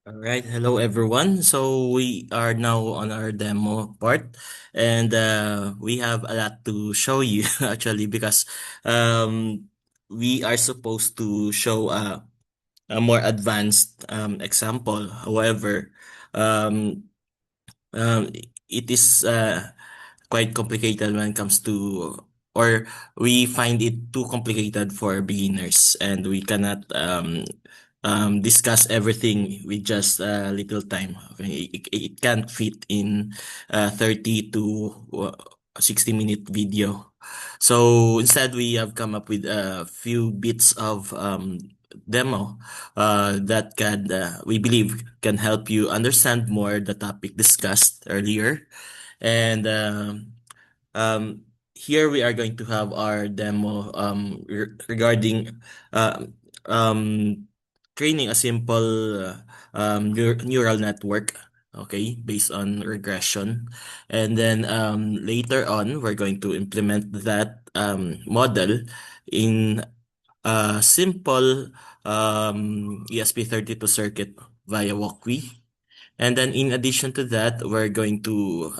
All right, hello everyone. So we are now on our demo part, and we have a lot to show you actually because um, we are supposed to show a more advanced example. However, um, it is quite complicated when it comes to, or we find it too complicated for beginners, and we cannot discuss everything with just a little time. Okay, it can't fit in 30 to 60-minute video. So instead, we have come up with a few bits of demo that can, we believe, can help you understand more the topic discussed earlier. And um, here we are going to have our demo regarding uh, um, training a simple neural network. Okay, based on regression. And then later on, we're going to implement that model in a simple ESP32 circuit via Walkly. And then in addition to that, we're going to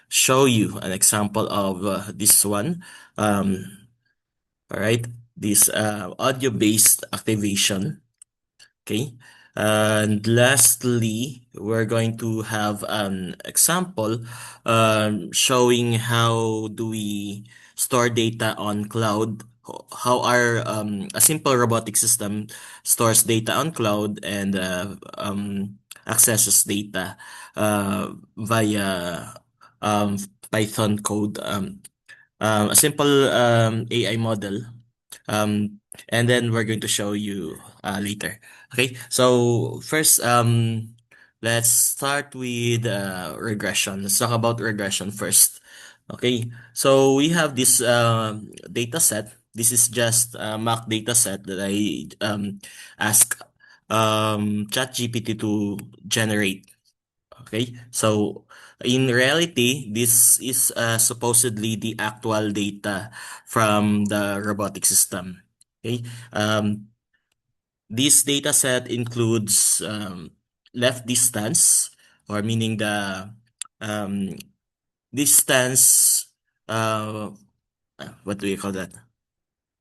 show you an example of this one. All right, this audio-based activation. Okay. And lastly, we're going to have an example showing how do we store data on cloud, how our a simple robotic system stores data on cloud and accesses data via um, Python code, a simple AI model. Um, and then we're going to show you later. Okay, so first, let's start with regression. Let's talk about regression first. Okay, so we have this data set. This is just a mock data set that I ask ChatGPT to generate. Okay, so in reality, this is supposedly the actual data from the robotic system. Okay, this data set includes left distance, or meaning the um, distance, uh, what do you call that?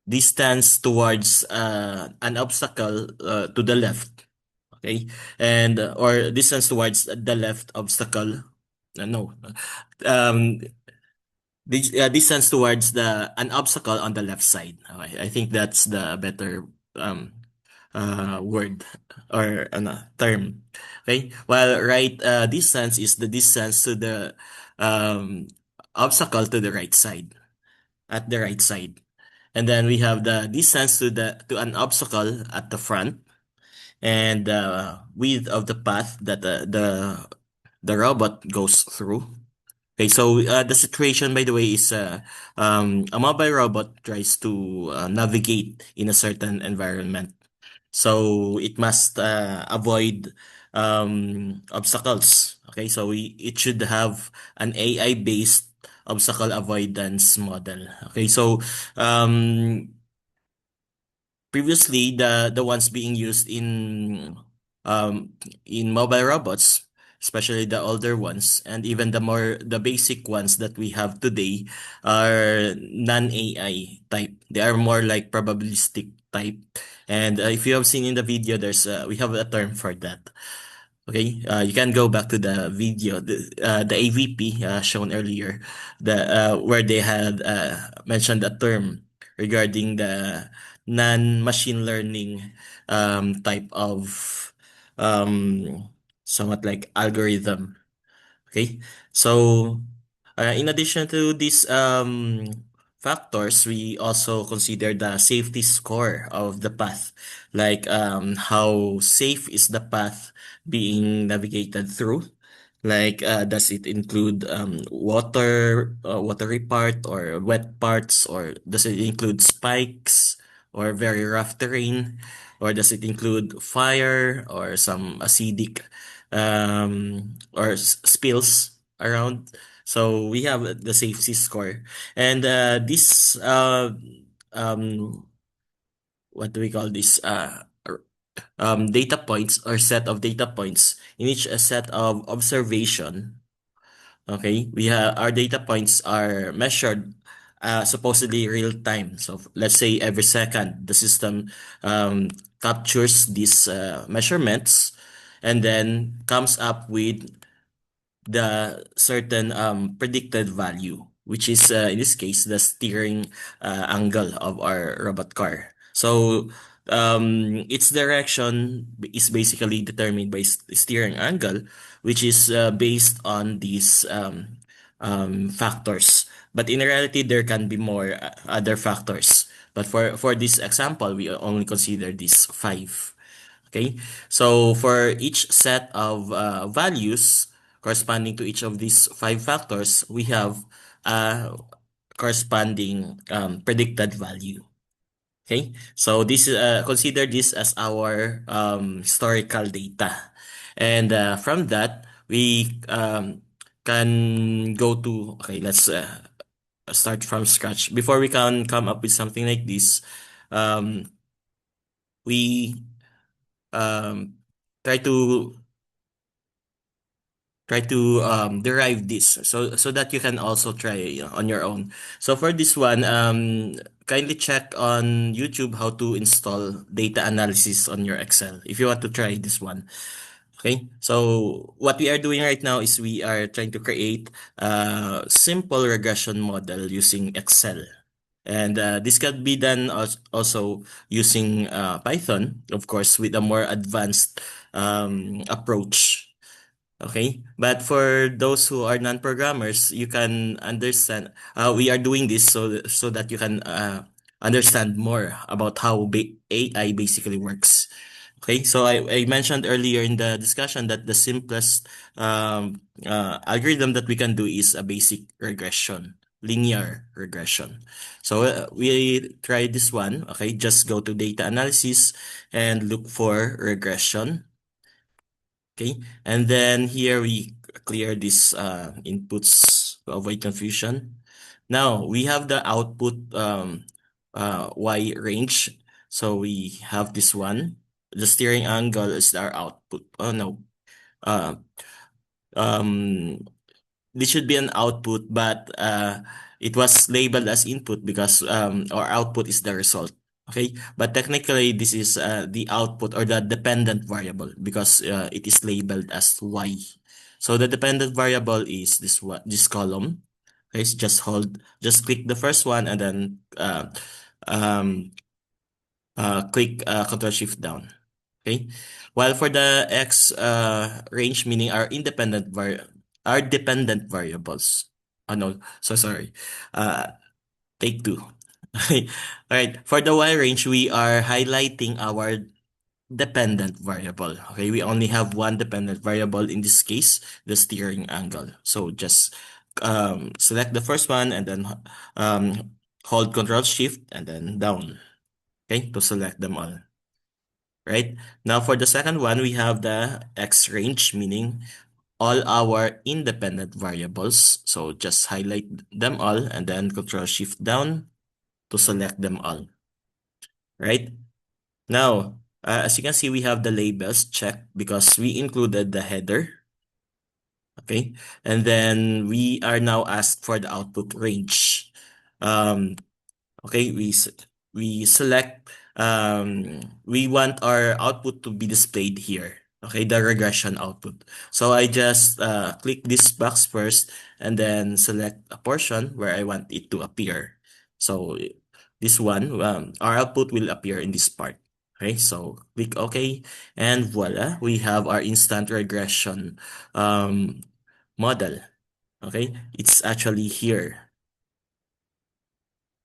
Distance towards an obstacle to the left. Okay, and or distance towards the left obstacle. No, um, distance towards the an obstacle on the left side. Okay, I think that's the better um word or term. Okay, while right distance is the distance to the um obstacle to the right side, at the right side. And then we have the distance to an obstacle at the front, and width of the path that the robot goes through. Okay, so the situation, by the way, is a mobile robot tries to navigate in a certain environment. So it must avoid obstacles. Okay, so it should have an AI-based obstacle avoidance model. Okay, so um, previously the ones being used um in mobile robots, especially the older ones, and even the basic ones that we have today, are non-AI type. They are more like probabilistic type. And if you have seen in the video, there's we have a term for that. Okay, you can go back to the video, the AVP shown earlier, where they had mentioned a term regarding the non-machine learning type of um, somewhat like algorithm. Okay, so in addition to these factors, we also consider the safety score of the path, like how safe is the path being navigated through. Like, does it include watery part or wet parts, or does it include spikes or very rough terrain, or does it include fire or some acidic or spills around? So we have the safety score, and this um what do we call this? data points or set of data points in each set of observation. Okay, we have our data points are measured supposedly real time. So let's say every second the system um, captures these measurements and then comes up with the certain predicted value, which is in this case the steering angle of our robot car. So its direction is basically determined by steering angle, which is based on these factors. But in reality, there can be more other factors. But for this example, we only consider these five. Okay, so for each set of values corresponding to each of these five factors, we have a corresponding predicted value. Okay, so this consider this as our historical data, and from that we can go to okay. Let's start from scratch. Before we can come up with something like this, um, we um, try to derive this so that you can also try on your own. So for this one, kindly check on YouTube how to install data analysis on your Excel if you want to try this one. Okay, so what we are doing right now is we are trying to create a simple regression model using Excel. And this can be done also using Python, of course, with a more advanced approach. Okay, but for those who are non-programmers, you can understand. We are doing this so that you can understand more about how AI basically works. Okay, so I mentioned earlier in the discussion that the simplest algorithm that we can do is a basic regression, linear regression. So we try this one. Okay, just go to data analysis and look for regression. Okay, and then here we clear these inputs to avoid confusion. Now we have the output Y range. So we have this one. The steering angle is our output. Oh no. Uh, um, this should be an output, but it was labeled as input because our output is the result. Okay, but technically this is the output or the dependent variable because it is labeled as y. So the dependent variable is this column. Okay, so just click the first one and then um, click Control Shift down. Okay. While for the X range, meaning our dependent variables. Oh no, so sorry. Uh, take two. All right. For the Y range, we are highlighting our dependent variable. Okay, we only have one dependent variable in this case, the steering angle. So just select the first one and then hold Control Shift and then down. Okay, to select them all. Right? Now for the second one, we have the X range, meaning all our independent variables. So just highlight them all and then Control Shift down to select them all. Right? Now, as you can see, we have the labels checked because we included the header. Okay. And then we are now asked for the output range. Um, Okay, we select we want our output to be displayed here. Okay, the regression output. So I just click this box first and then select a portion where I want it to appear. So this one, our output will appear in this part. Okay, so click OK and voila, we have our instant regression model. Okay, it's actually here.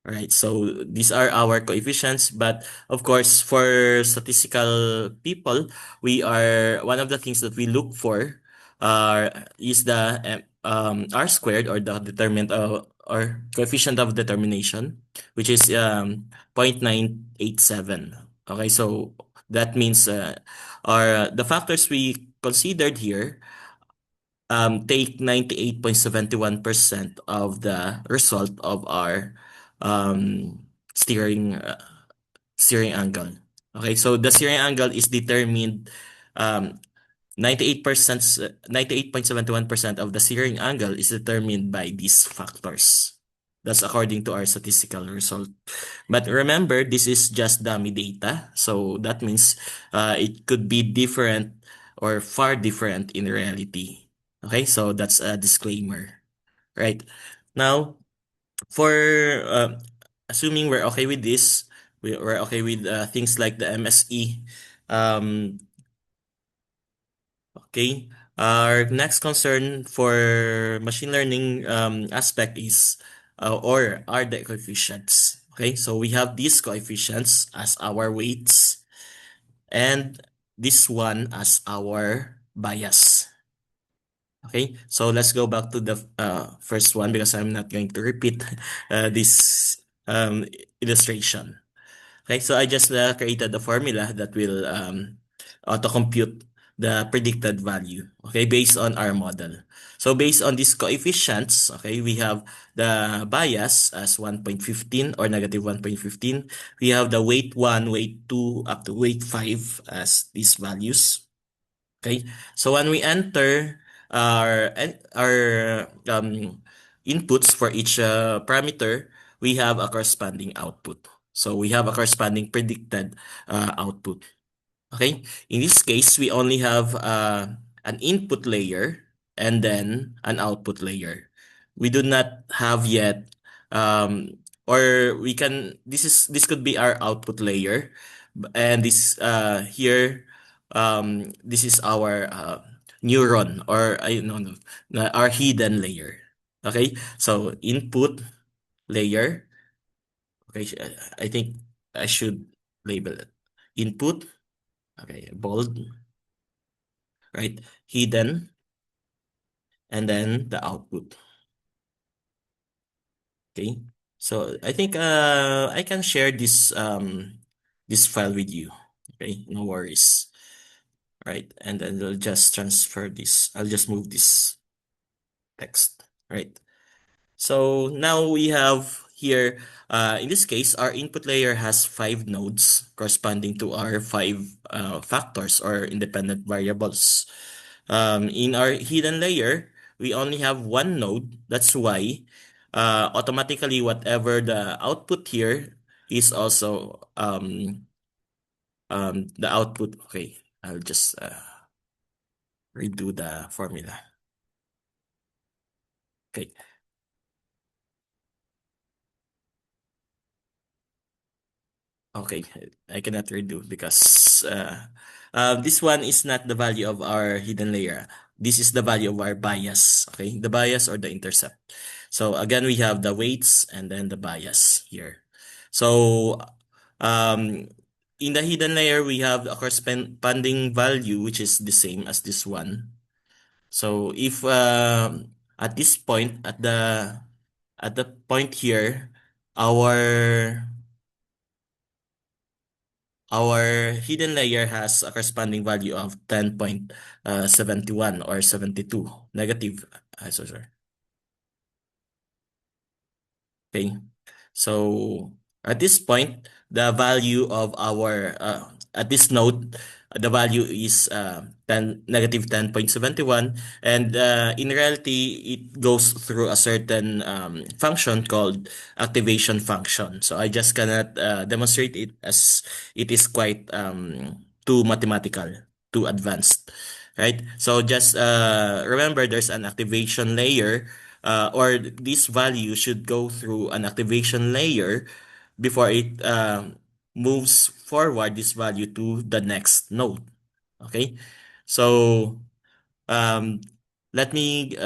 Right, so these are our coefficients, but of course, for statistical people, we are one of the things that we look for is the R squared or the determinant or coefficient of determination, which is 0.987. Okay, so that means the factors we considered here take 98.71% of the result of our um, steering steering angle. Okay, so the searing angle is determined 98%, 98.71% of the searing angle is determined by these factors. That's according to our statistical result. But remember, this is just dummy data. So that means it could be different or far different in reality. Okay, so that's a disclaimer, right? Now, for assuming we're okay with this, we're okay with things like the MSE. Um, okay. Our next concern for machine learning aspect is or are the coefficients. Okay, so we have these coefficients as our weights and this one as our bias. Okay, so let's go back to the first one because I'm not going to repeat this illustration. Okay, so I just created a formula that will auto-compute the predicted value, okay, based on our model. So based on these coefficients, okay, we have the bias as 1.15 or negative 1.15. We have the weight 1, weight 2, up to weight 5 as these values. Okay, so when we enter our inputs for each parameter, we have a corresponding output. So we have a corresponding predicted output. Okay, in this case, we only have an input layer and then an output layer. We do not have yet, or we can. This could be our output layer, and this here, this is our neuron or I no no our hidden layer. Okay, so input layer. Okay, I think I should label it input. Okay, bold, right? Hidden, and then the output. Okay. So I think I can share this file with you. Okay, no worries. Right. And then I'll just transfer this. I'll just move this text. Right. So now we have here, in this case, our input layer has 5 nodes corresponding to our 5 factors or independent variables. In our hidden layer, we only have 1 node. That's why automatically whatever the output here is also the output. Okay, I'll just redo the formula. Okay. Okay, I cannot redo because this one is not the value of our hidden layer. This is the value of our bias, okay? The bias or the intercept. So again, we have the weights and then the bias here. So um, in the hidden layer, we have a corresponding value, which is the same as this one. So if at this point, at the point here, our our hidden layer has a corresponding value of 10.71 or 72 negative. Sorry. Okay. So at this point, the value of our at this node, the value is 10 negative 10.71, and in reality, it goes through a certain function called activation function. So I just cannot demonstrate it as it is quite too mathematical, too advanced, right? So just remember, there's an activation layer or this value should go through an activation layer before it moves forward this value to the next node. Okay, so um, let me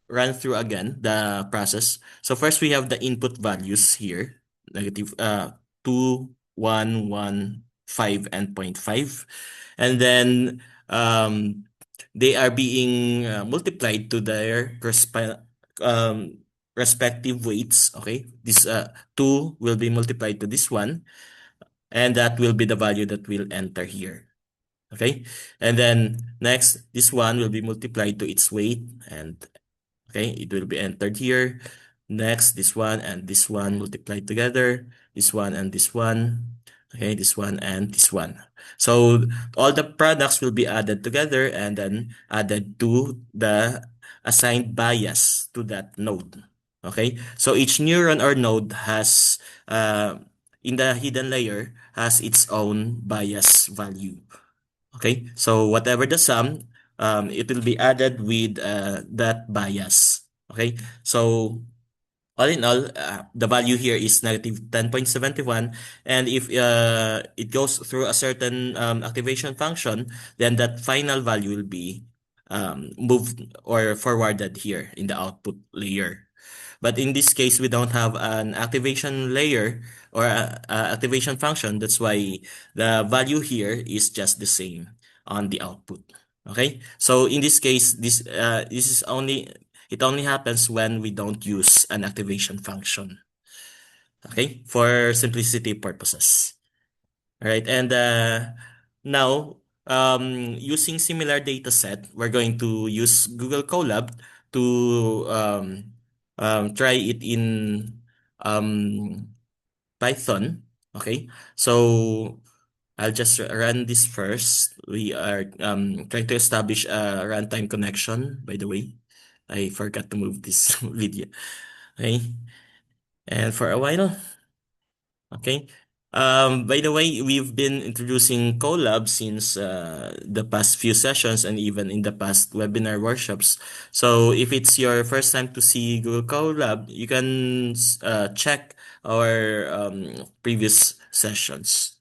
run through again the process. So first we have the input values here, negative 2, 1, 1, 5, and point 0.5. And then they are being multiplied to their um, respective weights. Okay, this 2 will be multiplied to this one, and that will be the value that will enter here. Okay, and then next, this one will be multiplied to its weight, and okay, it will be entered here. Next, this one and this one multiplied together, this one and this one. Okay, this one and this one. So all the products will be added together and then added to the assigned bias to that node. Okay, so each neuron or node has, in the hidden layer, has its own bias value. Okay, so whatever the sum, it will be added with that bias. Okay, so all in all, the value here is negative 10.71. And if it goes through a certain activation function, then that final value will be moved or forwarded here in the output layer. But in this case, we don't have an activation layer or activation function. That's why the value here is just the same on the output. Okay. So in this case, this is only it only happens when we don't use an activation function. Okay, for simplicity purposes. All right, and now using similar data set, we're going to use Google Colab to try it in Python. Okay, so I'll just run this first. We are trying to establish a runtime connection, by the way. I forgot to move this video. Okay, and for a while. Okay. By the way, we've been introducing Colab since the past few sessions and even in the past webinar workshops. So if it's your first time to see Google Colab, you can check our previous sessions.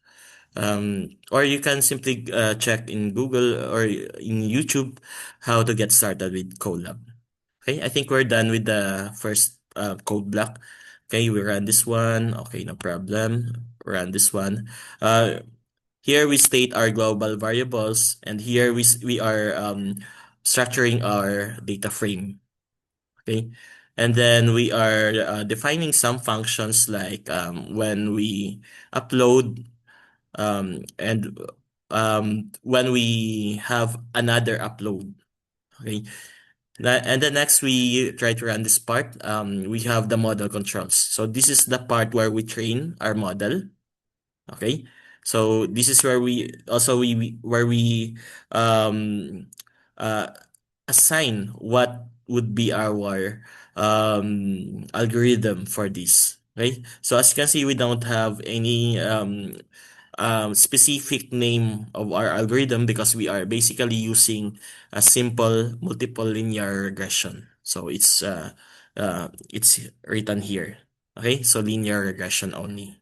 Or you can simply check in Google or in YouTube how to get started with Colab. Okay, I think we're done with the first code block. Okay, we run this one. Okay, no problem. Run this one. Here we state our global variables, and here we are structuring our data frame. Okay, and then we are defining some functions like when we upload and when we have another upload. Okay, and then next we try to run this part. We have the model controls. So this is the part where we train our model. Okay. So this is where we also where we um uh assign what would be our algorithm for this. Okay. So as you can see, we don't have any specific name of our algorithm because we are basically using a simple multiple linear regression. So it's written here. Okay, so linear regression only.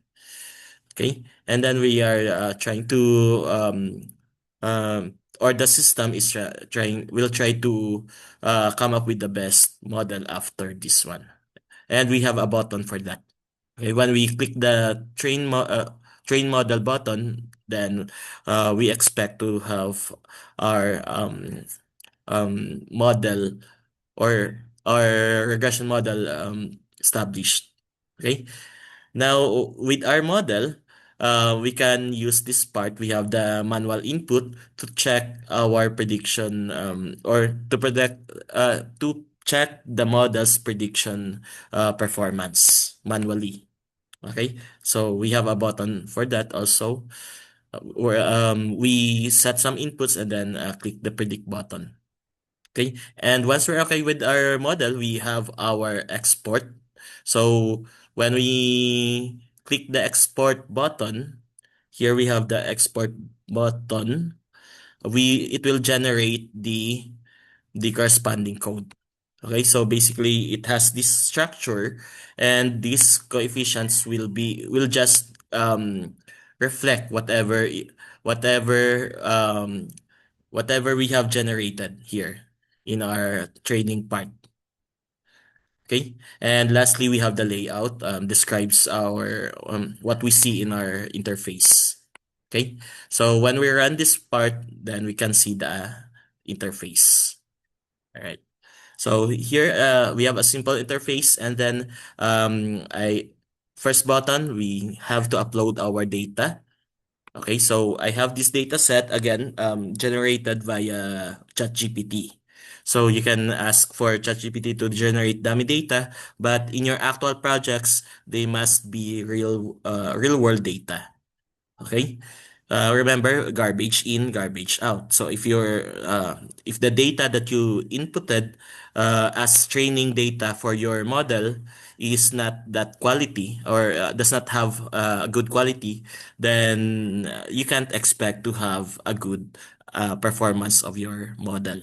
Okay, and then we are trying to or the system is trying will try to come up with the best model after this one, and we have a button for that. Okay, when we click the train model button, then we expect to have our model or our regression model established. Okay. Now with our model, we can use this part. We have the manual input to check our prediction or to check the model's prediction performance manually. Okay, so we have a button for that also, where we set some inputs and then click the predict button. Okay, and once we're okay with our model, we have our export. So when we click the export button, here we have the export button. It will generate the corresponding code. Okay, so basically it has this structure and these coefficients will just reflect whatever whatever we have generated here in our training part. Okay, and lastly we have the layout describes our what we see in our interface. Okay, so when we run this part, then we can see the interface. All right. So here we have a simple interface, and then I first button we have to upload our data. Okay, so I have this data set again generated via ChatGPT. So you can ask for ChatGPT to generate dummy data, but in your actual projects, they must be real world data. Okay. Remember, garbage in, garbage out. So if the data that you inputted as training data for your model is not that quality, or does not have a good quality, then you can't expect to have a good performance of your model.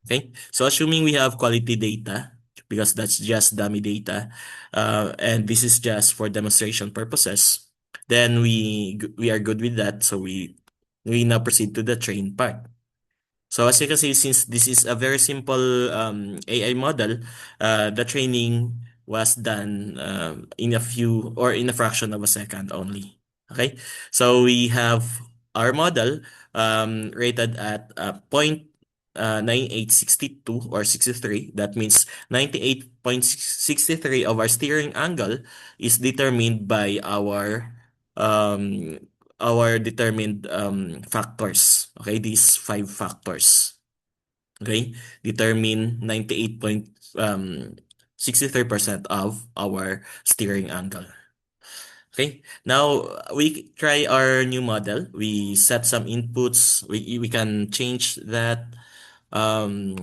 Okay, so assuming we have quality data, because that's just dummy data, and this is just for demonstration purposes, then we are good with that. So we now proceed to the train part. So as you can see, since this is a very simple AI model, the training was done in a few, or in a fraction of a second only. Okay, so we have our model rated at 0.9862 or 63. That means 98.63 of our steering angle is determined by um, our determined factors. Okay, these five factors. Okay, determine 98.63% of our steering angle. Okay, now we try our new model. We set some inputs. We can change that um,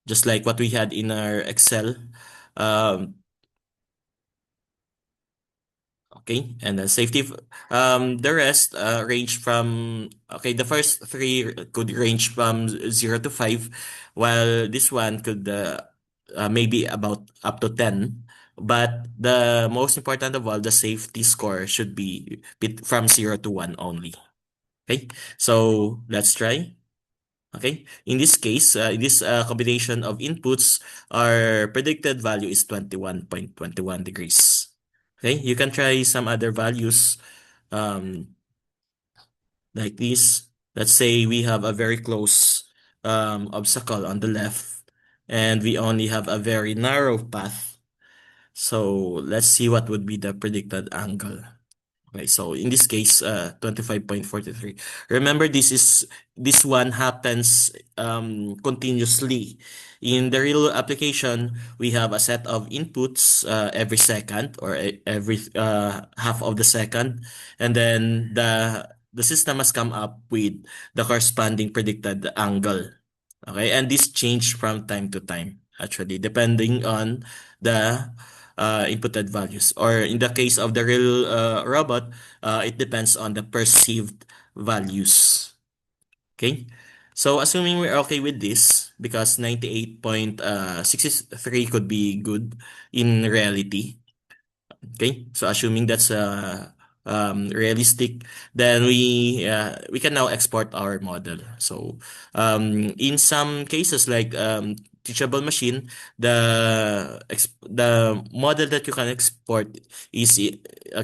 just like what we had in our Excel. Um, Okay, and then the rest range from, okay, the first three could range from 0 to 5, while this one could maybe about up to 10. But the most important of all, the safety score should be from 0 to 1 only. Okay, so let's try. Okay, in this case, in this combination of inputs, our predicted value is 21.21 degrees. Okay, you can try some other values um, like this. Let's say we have a very close obstacle on the left, and we only have a very narrow path. So let's see what would be the predicted angle. Okay, so in this case, 25.43. Remember, this one happens continuously. In the real application, we have a set of inputs every second, or every half of the second, and then the system has come up with the corresponding predicted angle. Okay, and this change from time to time, actually, depending on the inputted values. Or in the case of the real robot, it depends on the perceived values. Okay? So assuming we're okay with this, because 98.63 could be good in reality, okay, so assuming that's realistic, then we can now export our model. So in some cases, like teachable machine, the model that you can export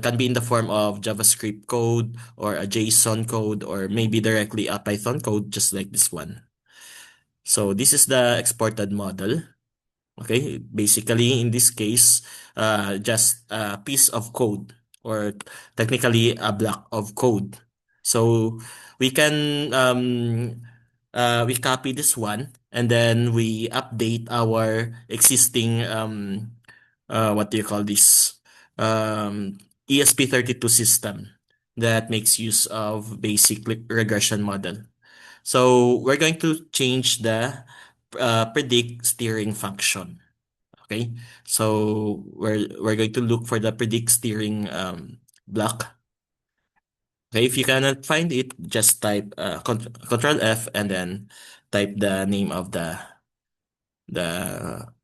can be in the form of JavaScript code, or a JSON code, or maybe directly a Python code, just like this one. So this is the exported model. Okay, basically in this case, just a piece of code, or technically a block of code. So we can we copy this one, and then we update our existing what do you call this, ESP32 system that makes use of basic regression model. So we're going to change the predict steering function. Okay, so we're going to look for the predict steering block. Okay, if you cannot find it, just type Control F, and then type the name of the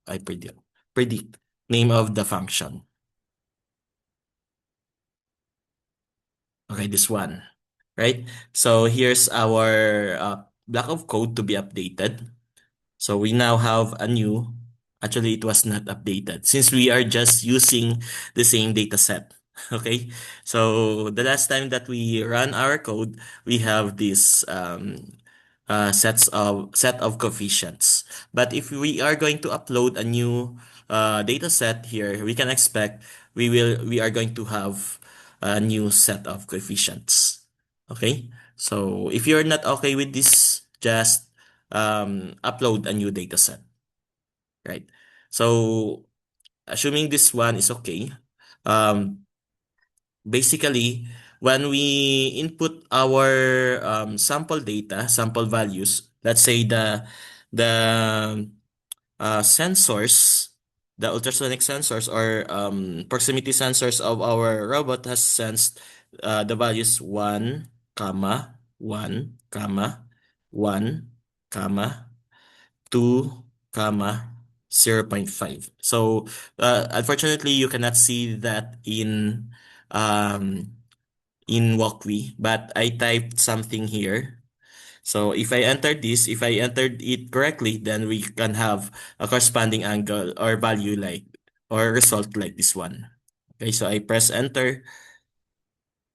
I predict name of the function. Okay, this one, right? So here's our block of code to be updated. So we now have a new, actually it was not updated since we are just using the same data set. Okay, so the last time that we run our code, we have this set of coefficients. But if we are going to upload a new data set here, we can expect we are going to have a new set of coefficients. Okay, so if you're not okay with this, just upload a new data set, right? So assuming this one is okay, um, basically when we input our sample data, sample values, let's say the sensors, the ultrasonic sensors or proximity sensors of our robot has sensed the values 1, comma, 1, comma, 1, comma, 2, comma, 0.5. So unfortunately, you cannot see that um, in Walkme, but I typed something here. So if I entered it correctly, then we can have a corresponding angle or value like or result like this one. Okay, so I press enter.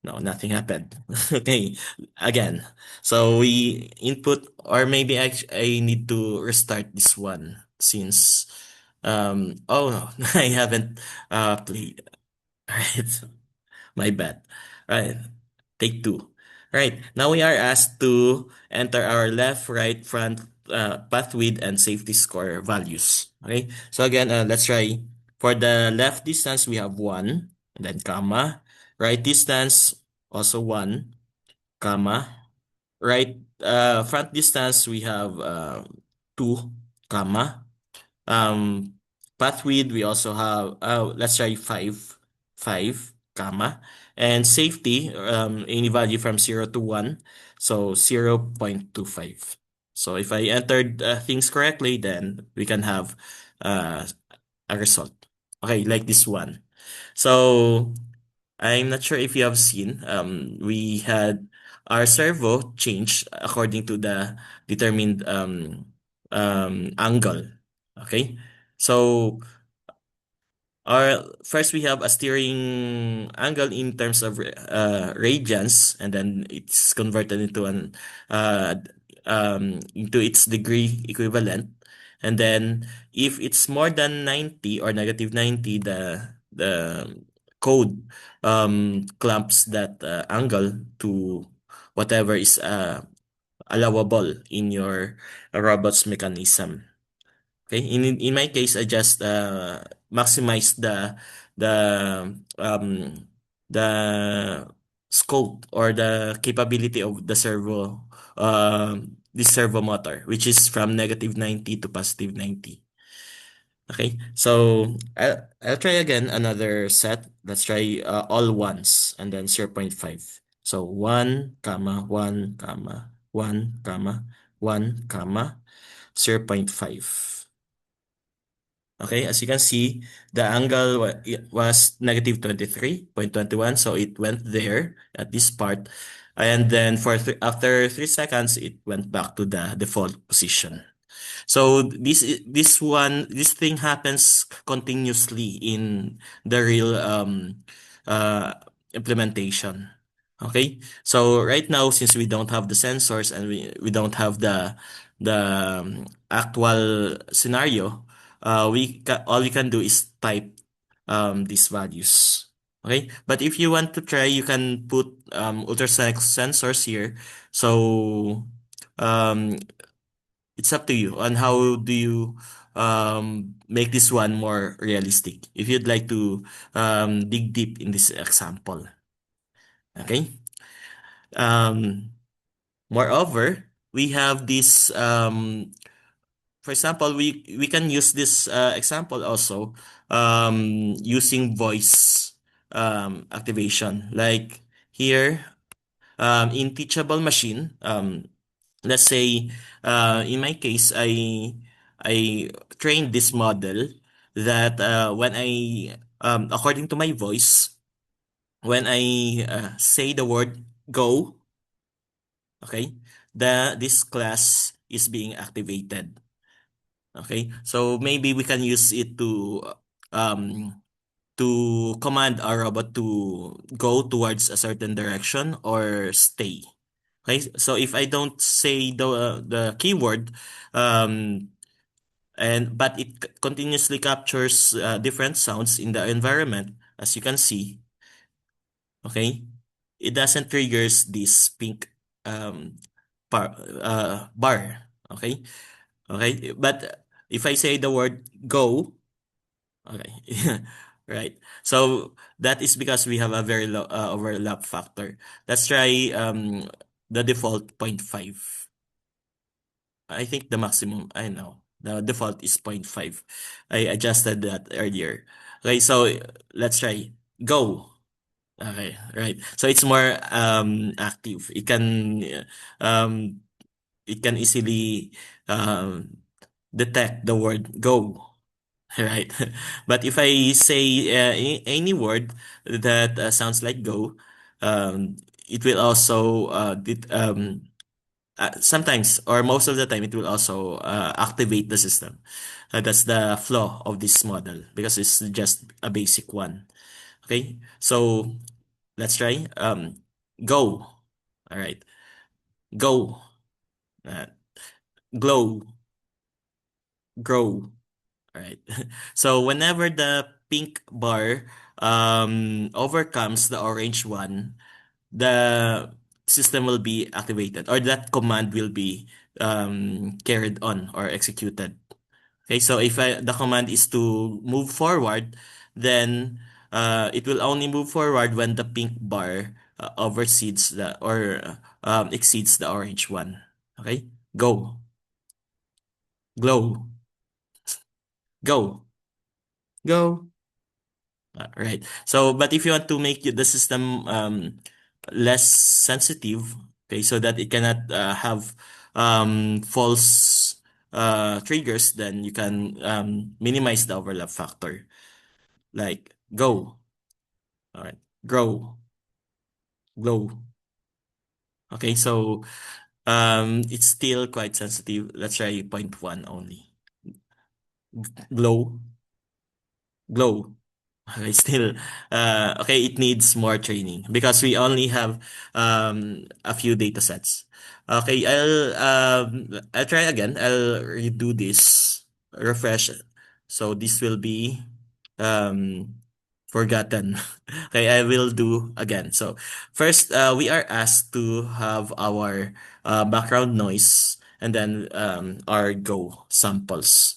No, nothing happened. Okay, again. So we input or maybe I need to restart this one since oh no, I haven't played. Right. My bad. Right. Take two. Right. Now we are asked to enter our left, right, front, path width, and safety score values. Okay. So again, let's try. For the left distance, we have 1, and then comma. Right distance, also 1, comma. Right, front distance, we have 2, comma. Um, path width, we also have, let's try 5, comma. And safety, any value from 0 to 1, so 0.25. So if I entered things correctly, then we can have uh, a result. Okay, like this one. So I'm not sure if you have seen, we had our servo change according to the determined angle. Okay. So first we have a steering angle in terms of radians, and then it's converted into an into its degree equivalent. And then if it's more than 90 or negative 90, the code clamps that angle to whatever is allowable in your robot's mechanism. Okay, in my case, I just maximize the um the scope or the capability of the servo this servo motor, which is from negative 90 to positive 90. Okay, so I'll try again another set. Let's try all ones and then 0.5. So 1, comma, 1, comma, 1, comma, 1, comma, 0.5. Okay, as you can see, the angle it was negative 23.21, so it went there at this part. And then after 3 seconds, it went back to the default position. So this thing happens continuously in the real uh implementation. Okay? So right now, since we don't have the sensors and we don't have the actual scenario, all we can do is type these values. Okay? But if you want to try, you can put ultrasonic sensors here. So um it's up to you on how do you make this one more realistic. If you'd like to dig deep in this example. Okay. Um, Moreover, we have this for example, we can use this example also using voice activation. Like here in teachable machine, let's say in my case I trained this model that when I according to my voice, when I say the word go, okay, this class is being activated. Okay, so maybe we can use it um to command our robot to go towards a certain direction or stay. Okay, so if I don't say the keyword, um, but it continuously captures different sounds in the environment, as you can see. Okay, it doesn't triggers this pink um bar. Okay, okay, but if I say the word go, okay, right? So that is because we have a very low overlap factor. Let's try the default zero point 0.5. I think the maximum, I know. The default is zero point 0.5. I adjusted that earlier. Okay, so let's try go. Okay, right. So it's more active. Um it can easily detect the word go. Right. But if I say any word that sounds like go, it will also sometimes or most of the time it will also activate the system. That's the flaw of this model because it's just a basic one. Okay. So let's try go. All right. Go. Uh, glow. Grow. All right. So whenever the pink bar overcomes the orange one, the system will be activated or that command will be carried on or executed. Okay, so if the command is to move forward, then it will only move forward when the pink bar oversees the or exceeds the orange one. Okay, go, glow, go, go. Right. So, but if you want to make the system less sensitive, okay, so that it cannot have false triggers, then you can minimize the overlap factor. Like go, all right, grow, glow. Okay, so it's still quite sensitive. Let's try zero point 0.1 only. Glow, glow. Okay, still, okay, it needs more training because we only have a few data sets. Okay, I'll try again. I'll redo this, refresh. So this will be um forgotten. Okay, I will do again. So first, we are asked to have our background noise and then our Go samples.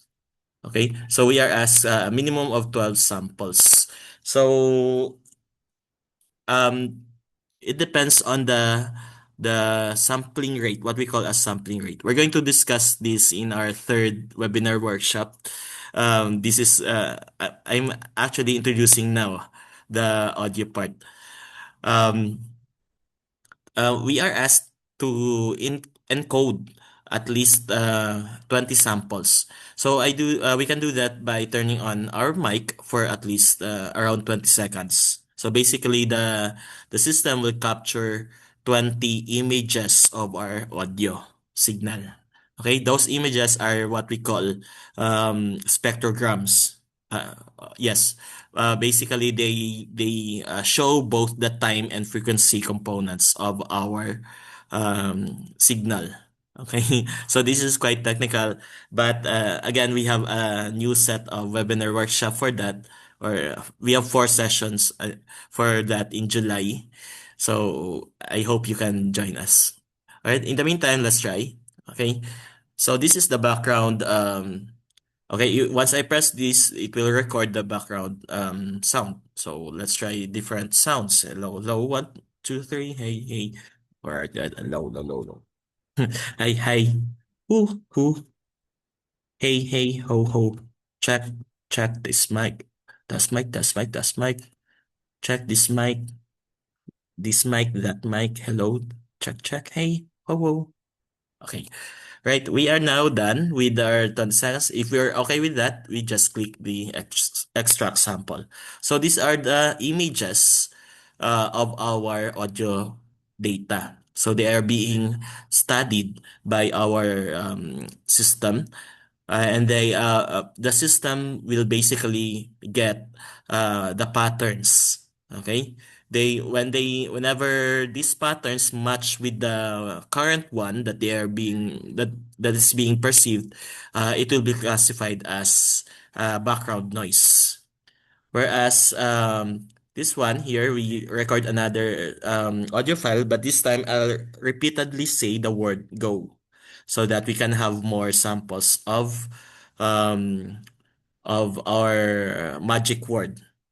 Okay, so we are asked a minimum of 12 samples. So um, it depends on the sampling rate, what we call a sampling rate. We're going to discuss this in our third webinar workshop. This is I'm actually introducing now the audio part. Um, we are asked to encode at least 20 samples. So we can do that by turning on our mic for at least around 20 seconds. So basically the system will capture 20 images of our audio signal. Okay, those images are what we call spectrograms. Yes, basically they show both the time and frequency components of our signal. Okay, so this is quite technical, but again, we have a new set of webinar workshop for that, or we have 4 sessions for that in July. So I hope you can join us. All right. In the meantime, let's try. Okay. So this is the background. Okay. Once I press this, it will record the background sound. So let's try different sounds. Hello, hello, 1, 2, 3. Hey, hey. All right. Hello, hello, hello, hello. Hi, hi. Who. Hey, hey, ho, ho. Check, check this mic. Das mic, das mic, das mic. Check this mic, that mic. Hello. Check, check. Hey, ho, ho. Okay. Right, we are now done with our tonsils. If we're okay with that, we just click the extract sample. So these are the images of our audio data. So they are being studied by our system, and the system will basically get the patterns. Okay, whenever these patterns match with the current one that they are being that is being perceived, it will be classified as background noise. Whereas this one here, we record another audio file, but this time I'll repeatedly say the word go so that we can have more samples um, of our magic word.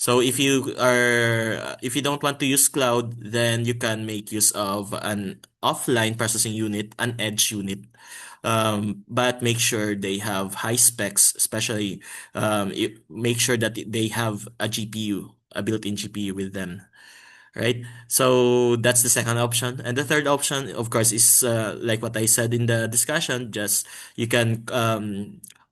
So if you don't want to use cloud, then you can make use of an offline processing unit, an edge unit. But make sure they have high specs, especially make sure that they have a GPU, a built-in GPU with them, right? So that's the second option. And the third option, of course, is like what I said in the discussion, just you can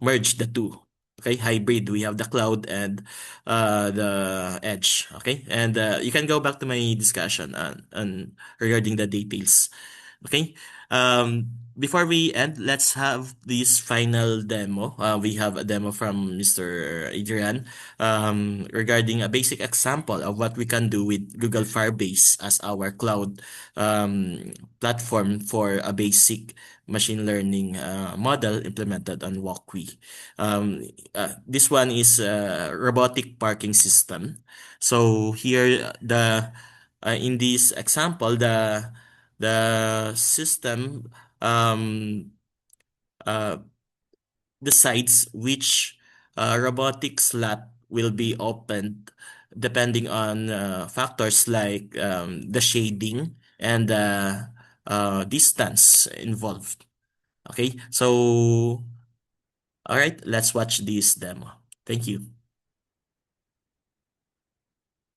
merge the two. Okay, hybrid. We have the cloud and the edge. Okay, and you can go back to my discussion on regarding the details. Okay. Before we end, let's have this final demo. We have a demo from Mr. Adrian regarding a basic example of what we can do with Google Firebase as our cloud platform for a basic machine learning model implemented on Walkwe. This one is a robotic parking system. So here, in this example, the system um, uh, decides which robotic slot will be opened depending on factors like the shading and the distance involved. Okay, so all right, let's watch this demo. Thank you.